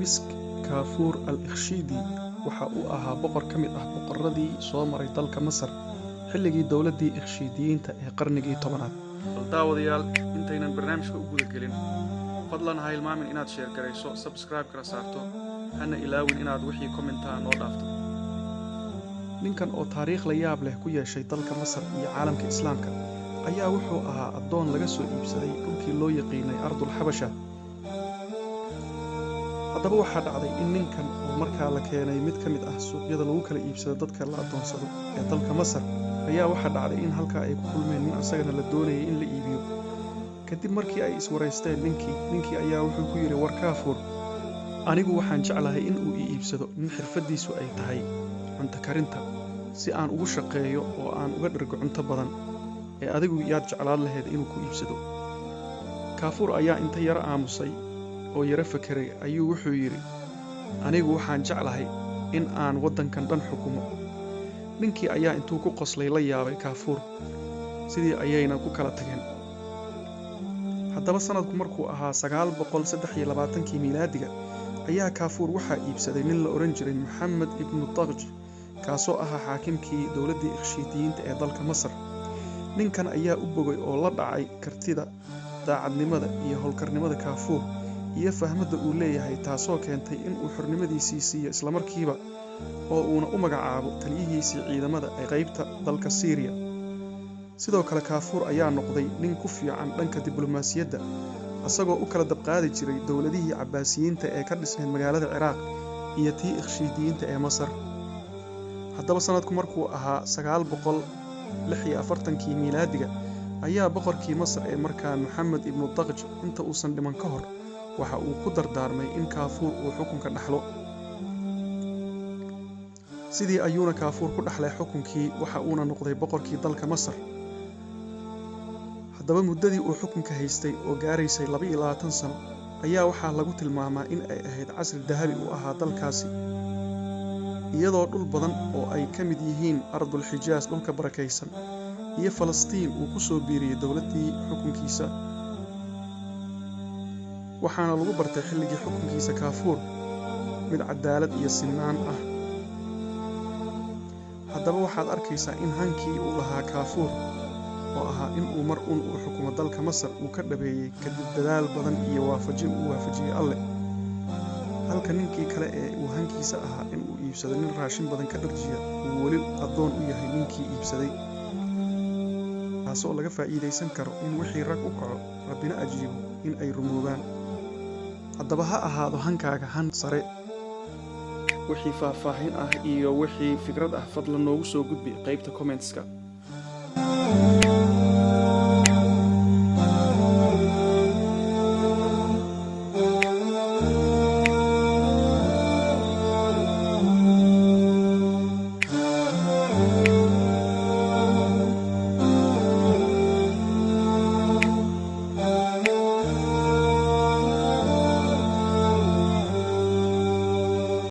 Misk Kaafuur al-Ikhshidi waxa uu ahaa boqor ka mid ah boqorradii soo maray dalka Masar xilligii dowladdii Ikhshidiyiinta ee qarnigii 10aad. Daawadayaal, intaynan barnaamijka u guda gelin, fadlan ha hilmaamin inaad share garayso, subscribe kala saarto, hana ilaawin inaad wixii commentaa noo dhaafto. Ninkan oo taariikh la yaab leh ku yeeshay dalka Masar iyo caalamka Islaamka ayaa wuxuu ahaa addoon laga soo iibsaday dhulkii loo yaqiinay Ardul Xabasha. haddaba waxaa dhacday in ninkan oo markaa la keenay mid ka mid ah suuqyada lagu kala iibsado dadka la addoonsado ee dalka Masar ayaa waxaa dhacday in halkaa ay ku kulmeen nin asagana la doonayay in la iibiyo. kadib markii ay iswaraysteen ninkii ayaa wuxuu ku yidhi, war Kaafuur, anigu waxaan jeclahay in uu ii iibsado nin xirfadiisu ay tahay cunto karinta si aan ugu shaqeeyo oo aan uga dhergo cunto badan, ee adigu yaad jeclaan lahayd inuu ku iibsado. Kaafuur ayaa inta yara aamusay oo yara fakeray ayuu wuxuu yidhi, anigu waxaan jeclahay in aan waddankan dhan xukumo. ninkii ayaa intuu ku qoslay la yaabay Kaafuur, sidii ayayna ku kala tageen. haddaba sanadku markuu ahaa 923 miilaadiga ayaa Kaafuur waxaa iibsaday nin la odhan jiray Maxamed ibnu Taqj, kaasoo ahaa xaakimkii dowladdii Ikhshidiyiinta ee dalka Masar. ninkan ayaa u bogay oo la dhacay kartida, daacadnimada iyo howlkarnimada Kaafuur iyo fahmadda uu leeyahay, taasoo keentay in uu xornimadiisii siiyo islamarkiiba oo uuna u magacaabo taliyihiisii ciidamada ee qaybta dalka Syria. sidoo kale Kaafuur ayaa noqday nin ku fiican dhanka diblomaasiyadda, asagoo u kala dabqaadi jiray dowladihii Cabbaasiyiinta ee ka dhisnayd magaalada Ciraaq iyo tii Ikhshidiyiinta ee Masar. haddaba sanadku markuu ahaa 946 miilaadiga ayaa boqorkii Masar ee markaa Maxamed ibnu Taqj inta uusan dhiman ka hor waxa uu ku dardaarmay in Kaafuur uu xukunka dhaxlo. sidii ayuuna Kaafuur ku dhaxlay xukunkii, waxa uuna noqday boqorkii dalka Masar. haddaba muddadii uu xukunka haystay oo gaaraysay 22 sano ayaa waxaa lagu tilmaamaa in ay ahayd casri dahabi u ahaa dalkaasi, iyadoo dhul badan oo ay ka mid yihiin Ardul Xijaas, dhulka barakaysan, iyo Falastiin uu ku soo biiriyey dowladdii xukunkiisa. waxaana lagu bartay xilligii xukunkiisa Kaafuur mid cadaalad iyo sinaan ah. haddaba waxaad arkaysaa in hankii uu lahaa Kaafuur oo ahaa in uu mar uu xukumo dalka Masar uu ka dhabeeyey kadib dadaal badan iyo waafajin uu waafajiyey Alle, halka ninkii kale ee uu hankiisa ahaa in uu iibsado nin raashin badan ka dharjiya uu weli addoon u yahay ninkii iibsaday, taasoo laga faa'iidaysan karo in wixii rag u kaco Rabbina ajiibo in ay rumoobaan. haddaba ha ahaado hankaaga han sare. wixii faahfaahin ah iyo wixii fikrad ah fadlan noogu soo gudbi qaybta commentska.